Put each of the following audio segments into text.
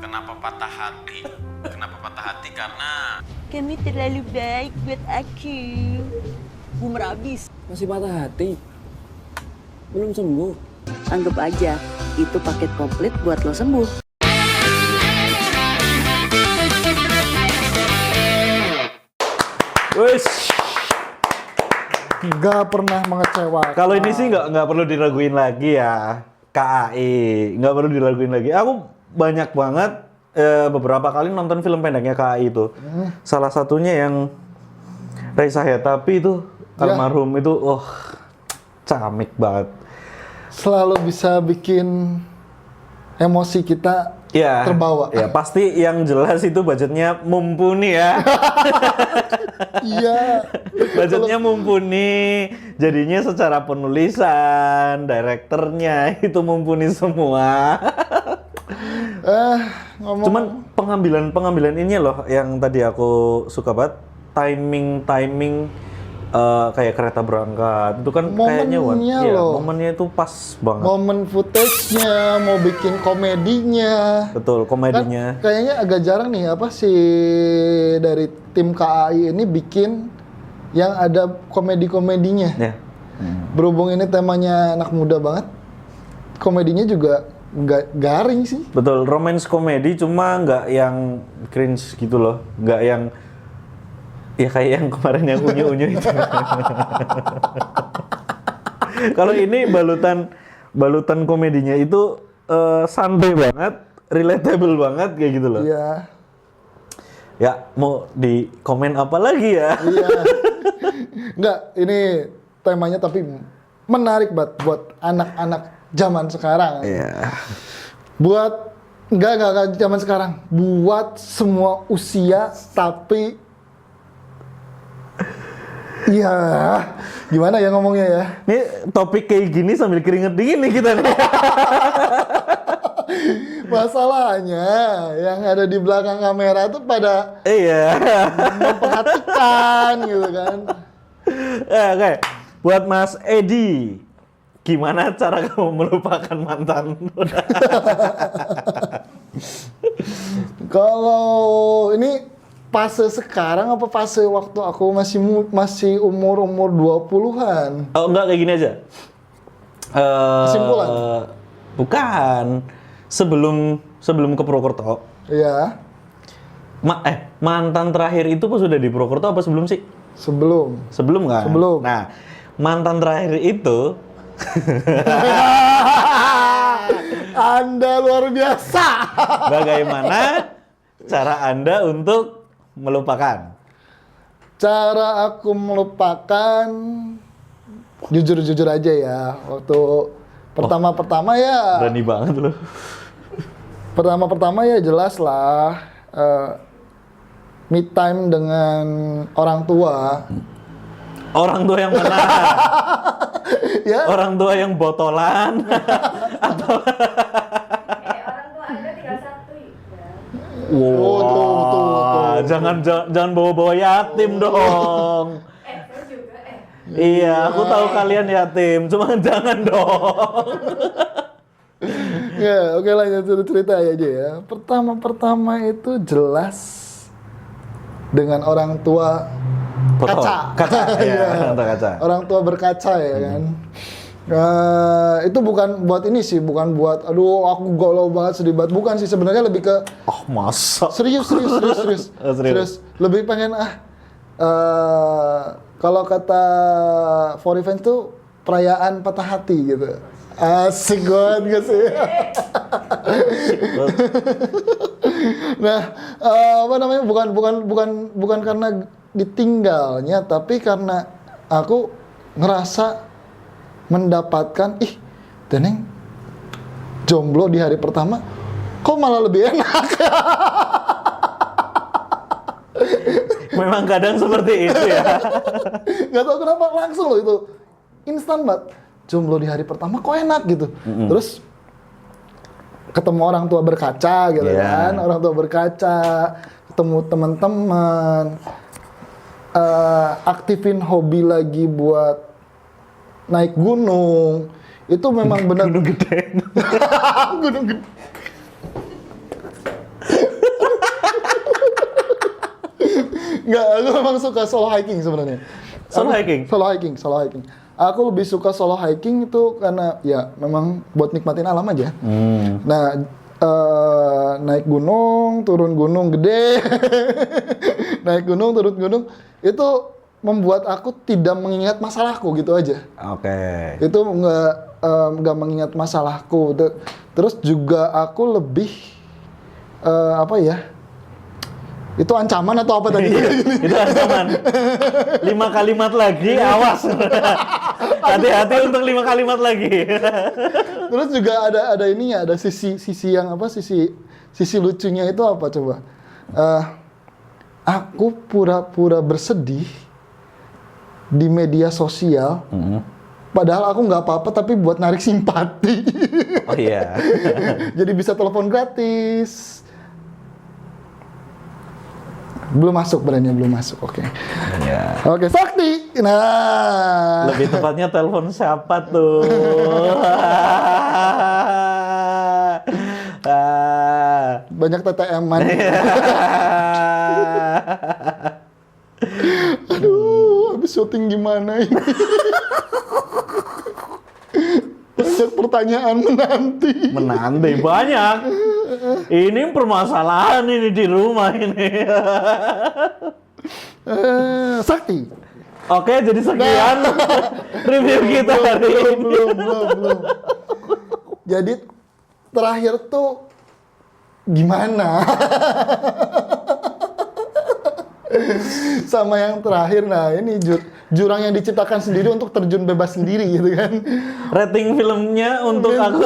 Kenapa patah hati? Kenapa patah hati? Karena Kamu terlalu baik buat aku. Boomer abis. Masih patah hati? Belum sembuh? Anggap aja, itu paket komplit buat lo sembuh. Wes, Nggak pernah mengecewakan. kalau ini sih nggak perlu diraguin lagi ya, KAI nggak perlu diraguin lagi. Aku banyak banget beberapa kali nonton film pendeknya KAI itu. Salah satunya yang Reza Hetapi itu, Ya. almarhum itu, camik banget. Selalu bisa bikin emosi kita Ya, terbawa. ya pasti yang jelas itu budgetnya mumpuni ya. Iya. Budgetnya mumpuni, jadinya secara penulisan, direkturnya itu mumpuni semua. Ngomong. Cuman pengambilan ini loh yang tadi aku suka banget, timing kayak kereta berangkat itu kan kayaknya Momennya iya, loh. momennya itu pas banget. momen footage-nya, mau bikin komedinya. Betul, komedinya. Kan kayaknya agak jarang nih apa sih dari tim KAI ini bikin yang ada komedi-komedinya. Ya. Berhubung ini temanya anak muda banget, komedinya juga nggak garing sih. Betul, romance komedi cuma nggak yang cringe gitu loh, nggak yang ya kayak yang kemarin yang unyu-unyu itu. Kalau ini balutan komedinya itu santai banget, relatable banget kayak gitu loh. Iya. Ya mau di komen apa lagi ya? Iya. Enggak, ini temanya tapi menarik banget buat anak-anak zaman sekarang. Iya. Buat enggak zaman sekarang. Buat semua usia tapi iya, gimana ya ngomongnya ya? Ini topik kayak gini sambil keringet dingin nih kita nih. Masalahnya yang ada di belakang kamera tuh pada Iya. memperhatikan gitu kan. Oke, buat Mas Edi, gimana cara kamu melupakan mantan? Kalau ini fase sekarang apa fase waktu aku masih umur 20-an? Oh enggak, kayak gini aja. Kesimpulan? Bukan. Sebelum ke Purwokerto, Iya, mantan terakhir itu pas sudah di Purwokerto apa sebelum sih? sebelum. Sebelum kan? Sebelum. Nah, mantan terakhir itu Anda luar biasa. bagaimana cara Anda untuk melupakan? Cara aku melupakan, jujur aja ya, waktu pertama-pertama ya, Berani banget loh. pertama-pertama ya jelas lah, me time dengan orang tua. Orang tua yang mana? Ya, Orang tua yang botolan? Orang tua Anda tinggal satu ya. Wow, tuh. Jangan bawa-bawa yatim dong. Saya juga Iya, aku tahu kalian yatim, cuma jangan dong. ya oke lanjut cerita aja ya. Pertama itu jelas dengan orang tua kaca. Iya, kaca. Orang tua berkaca ya kan. Itu bukan buat ini sih, bukan buat aduh aku galau banget, sedih banget, bukan sih, sebenarnya lebih ke Oh, masa? serius. Oh, serius. Lebih pengen kalau kata For Revenge tuh perayaan patah hati gitu. Asik banget gak sih? Nah, apa namanya? Bukan karena ditinggalnya, tapi karena aku ngerasa mendapatkan Deneng jomblo di hari pertama kok malah lebih enak. Memang kadang seperti itu ya. Nggak tahu kenapa langsung loh itu instan banget, jomblo di hari pertama kok enak gitu. Terus ketemu orang tua berkaca gitu Yeah. kan, orang tua berkaca, ketemu teman-teman, aktifin hobi lagi buat naik gunung. Itu memang benar Gunung gede. gunung gede. Nggak, aku memang suka solo hiking sebenarnya. Solo hiking? Solo hiking. Aku lebih suka solo hiking itu karena ya memang buat nikmatin alam aja. Nah, naik gunung, turun gunung gede, naik gunung, turun gunung, itu membuat aku tidak mengingat masalahku gitu aja. Oke. Itu nggak mengingat masalahku. Terus juga aku lebih apa ya? Itu ancaman atau apa tadi? Itu ancaman. 5 kalimat lagi, awas. Hati-hati untuk 5 kalimat lagi. Terus juga ada ininya, ada sisi yang apa? Sisi lucunya itu apa coba? Aku pura-pura bersedih di media sosial. Padahal aku nggak apa-apa, tapi buat narik simpati. Oh iya. Jadi bisa telepon gratis. Belum masuk brandnya, belum masuk. Oke. Iya. Oke, Sakti. Nah. Lebih tepatnya telepon siapa tuh? Banyak TTM-an. Aduh, habis syuting gimana ini? Banyak pertanyaan menanti. Menanti banyak. Ini permasalahan ini di rumah ini. Sakti. Oke, jadi sekian review kita hari ini. Belum. Jadi terakhir tuh gimana? Sama yang terakhir, nah ini jurang yang diciptakan sendiri untuk terjun bebas sendiri gitu kan. Rating filmnya untuk aku.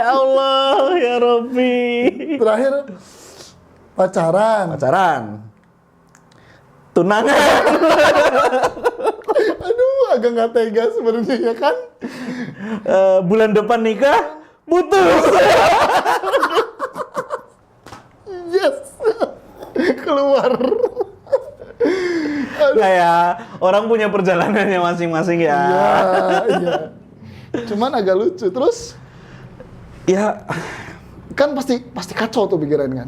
Allah ya Robbi. Terakhir pacaran. Tunangan. Aduh, agak nggak tega sebenarnya ya kan. Bulan depan nikah, putus. Yes. Keluar. Kayak orang punya perjalanannya masing-masing ya. Iya. Cuman agak lucu. Terus Ya, kan pasti kacau tuh pikiran kan.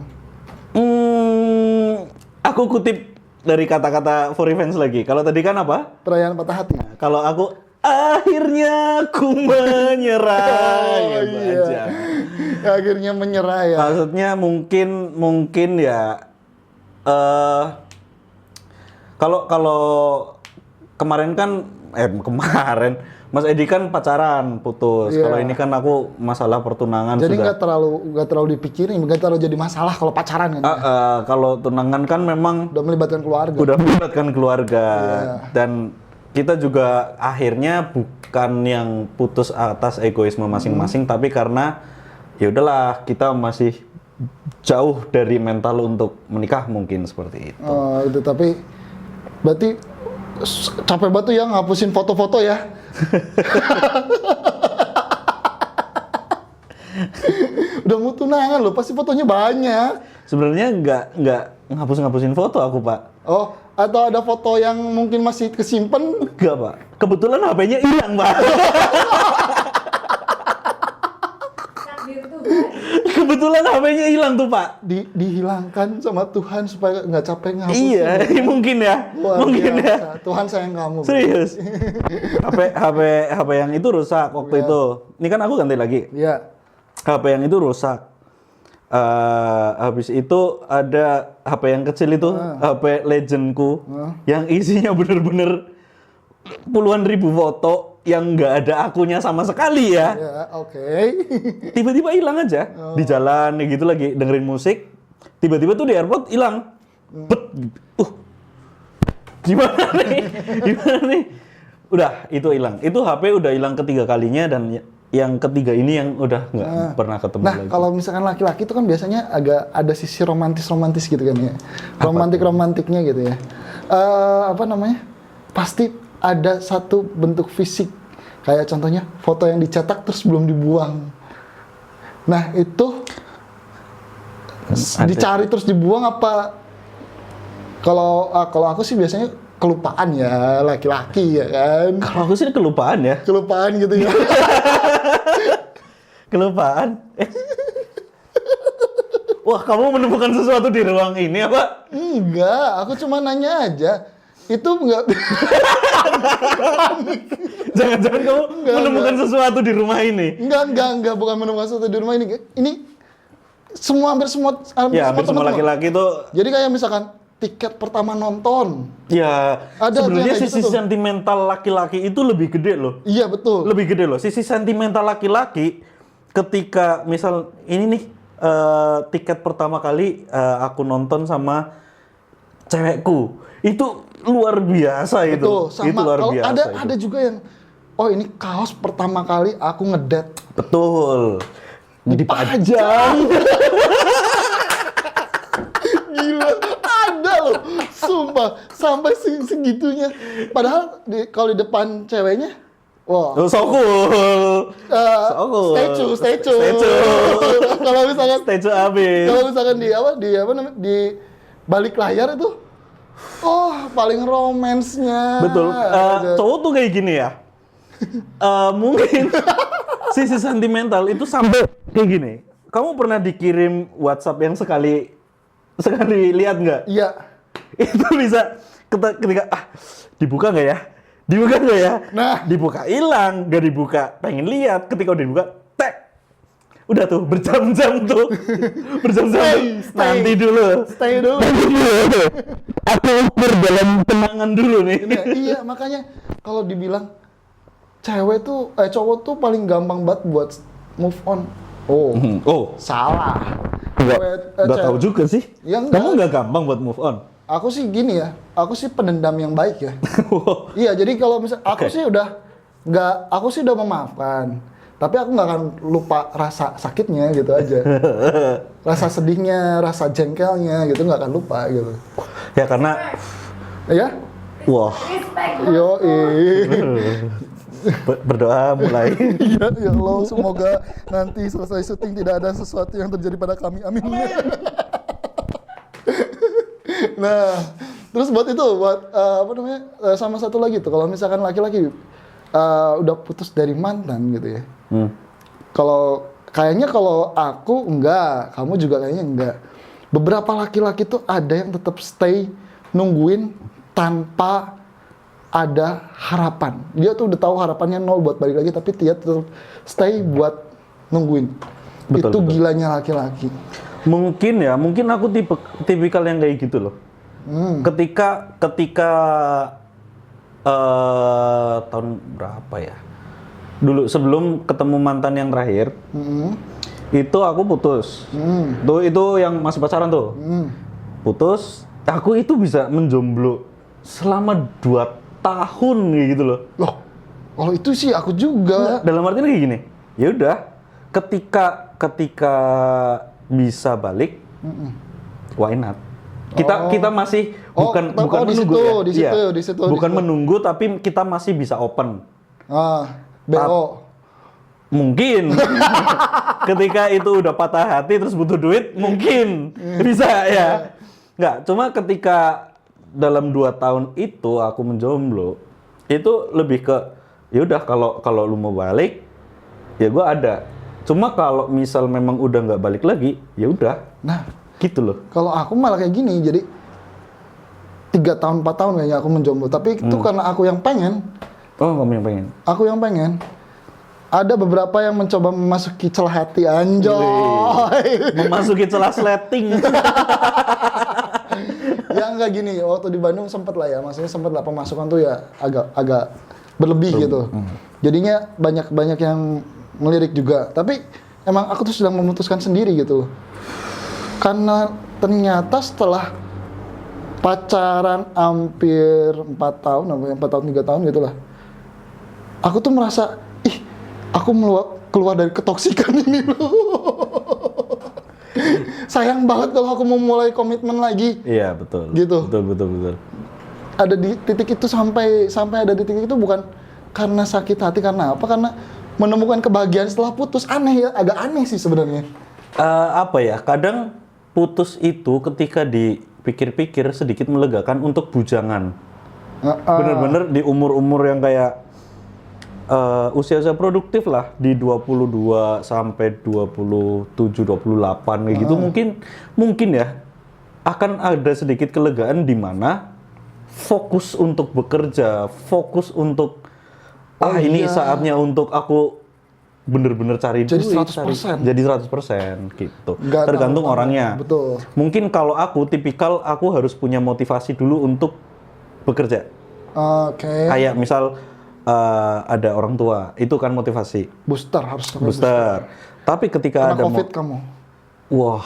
aku kutip dari kata-kata For Revenge lagi. Kalau tadi kan apa? Perayaan patah hati. Kalau aku akhirnya aku menyerah. Gitu iya. aja. Akhirnya menyerah ya. Maksudnya mungkin ya kalau kemarin kan kemarin Mas Edi kan pacaran putus. Iya. Kalau ini kan aku masalah pertunangan Jadi sudah. nggak terlalu dipikirin, nggak terlalu jadi masalah kalau pacaran kan. Kalau tunangan kan memang Udah melibatkan keluarga. udah melibatkan keluarga Iya. dan kita juga akhirnya bukan yang putus atas egoisme masing-masing tapi karena ya udahlah kita masih jauh dari mental untuk menikah mungkin seperti itu. Oh, itu tapi berarti capek banget tuh ya ngapusin foto-foto ya. Udah mau tunangan loh, pasti fotonya banyak. Sebenarnya nggak ngapus-ngapusin foto aku, Pak. Oh, atau ada foto yang mungkin masih kesimpan? Enggak, Pak. Kebetulan HP-nya hilang, Pak. Takdir Tuhan. Kebetulan HP-nya hilang tuh, Pak. Dihilangkan sama Tuhan supaya nggak capek ngapus. Iya, mungkin ya. Luar Mungkin biasa. ya. Tuhan sayang kamu. Serius. HP yang itu rusak waktu itu. Ini kan aku ganti lagi. Iya. HP yang itu rusak. Habis itu ada HP yang kecil itu, HP legendku, yang isinya bener-bener puluhan ribu foto yang nggak ada akunnya sama sekali ya. Ya, oke. Tiba-tiba hilang aja di jalan gitu lagi dengerin musik. Tiba-tiba tuh di airport hilang. Bet. Gimana nih? Gimana nih? Udah itu hilang. Itu HP udah hilang ketiga kalinya dan yang ketiga ini yang udah nggak pernah ketemu Nah, lagi. kalau misalkan laki-laki itu kan biasanya agak ada sisi romantis gitu kan ya. Romantiknya gitu ya. Apa namanya? Pasti ada satu bentuk fisik. Kayak contohnya foto yang dicetak terus belum dibuang. Nah, itu dicari terus dibuang apa? Kalau aku sih biasanya kelupaan ya, laki-laki ya kan. Kalau aku sih kelupaan ya. Kelupaan gitu ya. Kelupaan. Wah, kamu menemukan sesuatu di ruang ini apa? Enggak, aku cuma nanya aja. Itu enggak. Jangan-jangan kamu menemukan sesuatu di rumah ini? Enggak, bukan menemukan sesuatu di rumah ini. Ini hampir semua Ya, hampir semua teman-teman. laki-laki tuh. Jadi kayak misalkan tiket pertama nonton. Ya, Ada sebenarnya kayak sisi gitu tuh. sentimental laki-laki itu lebih gede loh. Iya, betul. Lebih gede loh. Sisi sentimental laki-laki ketika misal ini nih tiket pertama kali aku nonton sama cewekku. Itu luar biasa itu. Betul. Sama Itu luar kalau biasa. ada juga yang ini kaos pertama kali aku ngedet. Betul. Dipajang. Gila, ada loh. Sumpah, sampai segitunya. Padahal kalau di depan ceweknya, wah. Oh, so cool. So cool. Statue. Kalau misalkan Statue abis. Kalau misalkan di balik layar itu, paling romansnya. Betul. Cowok tuh kayak gini ya. Mungkin sisi sentimental itu sampai kayak gini. Kamu pernah dikirim WhatsApp yang sekali lihat nggak? Iya. Itu bisa ketika dibuka nggak ya? Dibuka nggak ya? Nah. Dibuka hilang, nggak dibuka. Pengen lihat, ketika udah dibuka, tek. Udah tuh berjam-jam tuh. Berjam-jam. Nanti dulu. Stay dulu. Aku ukur dalam kenangan dulu nih. Iya, makanya kalau dibilang cowok tuh paling gampang banget buat move on. Oh, Salah. nggak tahu juga sih. Ya, enggak. Kamu nggak gampang buat move on. Aku sih gini ya, aku sih pendendam yang baik ya. Iya, jadi kalau misal aku sih udah memaafkan. Tapi aku nggak akan lupa rasa sakitnya gitu aja. Rasa sedihnya, rasa jengkelnya gitu nggak akan lupa gitu. Ya karena, Ya? wah, Respect. Yo, berdoa mulai. ya Allah, semoga nanti selesai syuting tidak ada sesuatu yang terjadi pada kami. Amin. Nah, terus buat sama satu lagi tuh, kalau misalkan laki-laki udah putus dari mantan gitu ya. Kalau aku enggak, kamu juga kayaknya enggak. Beberapa laki-laki tuh ada yang tetap stay nungguin tanpa ada harapan. Dia tuh udah tahu harapannya nol buat balik lagi, tapi dia tetap stay buat nungguin. Itu gilanya laki-laki. Mungkin aku tipikal yang kayak gitu loh. Ketika tahun berapa ya? Dulu sebelum ketemu mantan yang terakhir, itu aku putus. Itu yang masih pacaran tuh. Putus, aku itu bisa menjomblo selama 2 tahun kayak gitu loh. Loh, kalau itu sih aku juga. Dalam artinya kayak gini. Ya udah, ketika bisa balik, why not? Kita masih bukan menunggu ya. Di situ. Bukan menunggu, tapi kita masih bisa open. BO. Mungkin ketika itu udah patah hati terus butuh duit, mungkin bisa ya. Nggak, cuma ketika dalam 2 tahun itu aku menjomblo, itu lebih ke ya udah kalau lu mau balik ya gue ada. Cuma kalau misal memang udah nggak balik lagi, ya udah. Nah, gitu loh. kalau aku malah kayak gini, jadi 3 tahun 4 tahun kayaknya aku menjomblo, tapi itu karena aku yang pengen. Oh, kamu yang pengen. Aku yang pengen. Ada beberapa yang mencoba memasuki celah hati, anjoy. Memasuki celah sleting. Ya enggak gini, waktu di Bandung sempet lah ya, maksudnya sempet lah pemasukan tuh ya agak berlebih gitu. Jadinya banyak yang melirik juga. Tapi emang aku tuh sedang memutuskan sendiri gitu. Karena ternyata setelah pacaran hampir 4 tahun, 3 tahun gitu lah. Aku tuh merasa, aku keluar dari ketoksikan ini loh. Sayang banget kalau aku mau mulai komitmen lagi. Iya, betul. Gitu. Betul. Ada di titik itu sampai ada di titik itu bukan karena sakit hati, karena apa? Karena menemukan kebahagiaan setelah putus. Aneh ya, agak aneh sih sebenarnya. Apa ya? Kadang putus itu ketika dipikir-pikir sedikit melegakan untuk bujangan. Bener-bener di umur-umur yang kayak usia-usia produktif lah di 22 sampai 27 28 kayak gitu mungkin ya akan ada sedikit kelegaan di mana fokus untuk bekerja, fokus untuk ini saatnya untuk aku bener-bener cari Jadi duit, 100%. jadi 100% gitu. Nggak Tergantung tahu, orangnya. betul. Mungkin kalau aku tipikal aku harus punya motivasi dulu untuk bekerja. Oke. Kayak misal ada orang tua, itu kan motivasi. Booster harus pakai Booster. Tapi ketika Karena ada COVID kamu. wah.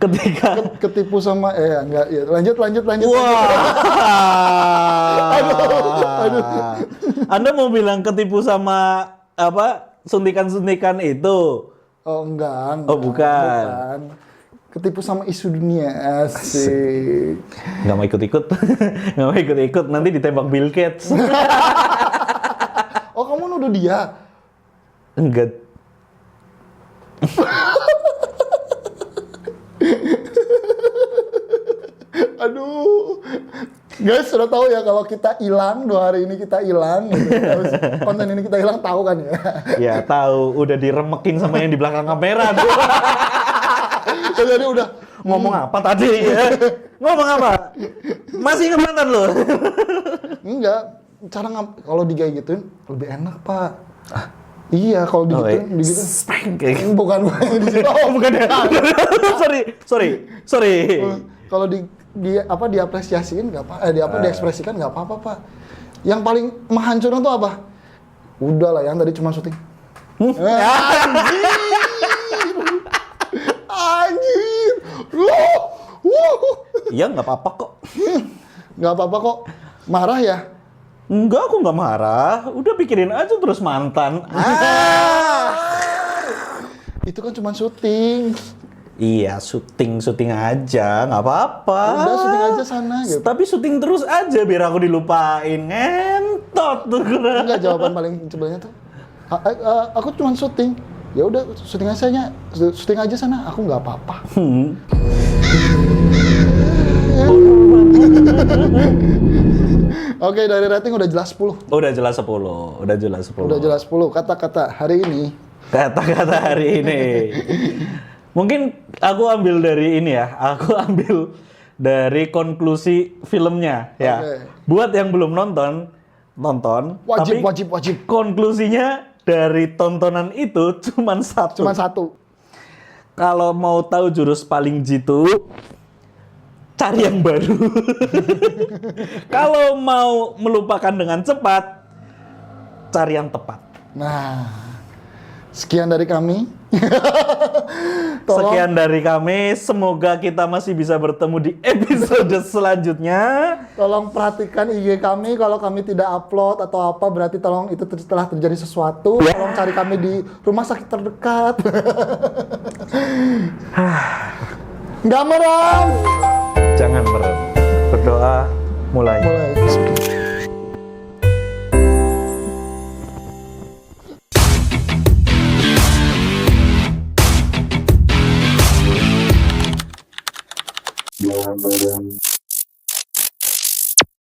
Ketika Ketipu sama enggak ya. Lanjut. wah. Anda mau bilang ketipu sama apa? Suntikan-suntikan itu? Oh enggak. Oh, bukan. Ketipu sama isu dunia. Asik. Nggak mau ikut-ikut. Nggak mau ikut-ikut. Nanti ditembak Bill Gates. Oh, kamu nuduh dia? Enggak. Aduh. Guys, sudah tahu ya kalau kita hilang 2 hari ini kita hilang gitu. Terus konten ini kita hilang tahu kan ya? Ya tahu, udah diremekin sama yang di belakang kamera. Jadi udah Ngomong apa tadi? Ngomong apa? Masih ingat mantan lo? enggak, kalau kayak gituin lebih enak, Pak. Iya, kalau digituin, Spank kayak. bukan di situ. Oh, bukan ya. Sorry. Kalau diapresiasiin nggak apa, diekspresikan nggak apa-apa, Pak. Yang paling menghancurkan tuh apa? Udah lah, yang tadi cuma syuting. Anjir. Iya, nggak apa-apa kok. Nggak apa-apa kok. Marah ya? Enggak, aku nggak marah. Udah pikirin aja terus mantan. Itu kan cuma syuting. Iya, syuting aja, nggak apa-apa. Udah syuting aja sana gitu. Tapi syuting terus aja biar aku dilupain. Ngentot tuh. Enggak, jawaban paling sebelumnya tuh. Aku cuma syuting. Ya udah syuting aja sana. Aku nggak apa-apa. Oke, dari rating udah jelas 10. Udah jelas 10. Udah jelas 10. Kata-kata hari ini. Kata-kata hari ini. Mungkin aku ambil dari ini ya. Aku ambil dari konklusi filmnya ya. Oke. Buat yang belum nonton. Wajib. Konklusinya dari tontonan itu cuman satu. Cuman satu. Kalau mau tahu jurus paling jitu, cari yang baru. Kalau mau melupakan dengan cepat, cari yang tepat. Nah, sekian dari kami. Sekian dari kami, semoga kita masih bisa bertemu di episode selanjutnya. Tolong perhatikan IG kami, kalau kami tidak upload atau apa, berarti tolong itu telah terjadi sesuatu. Tolong cari kami di rumah sakit terdekat. Nggak merem. Jangan merem. Berdoa mulai. Mulai.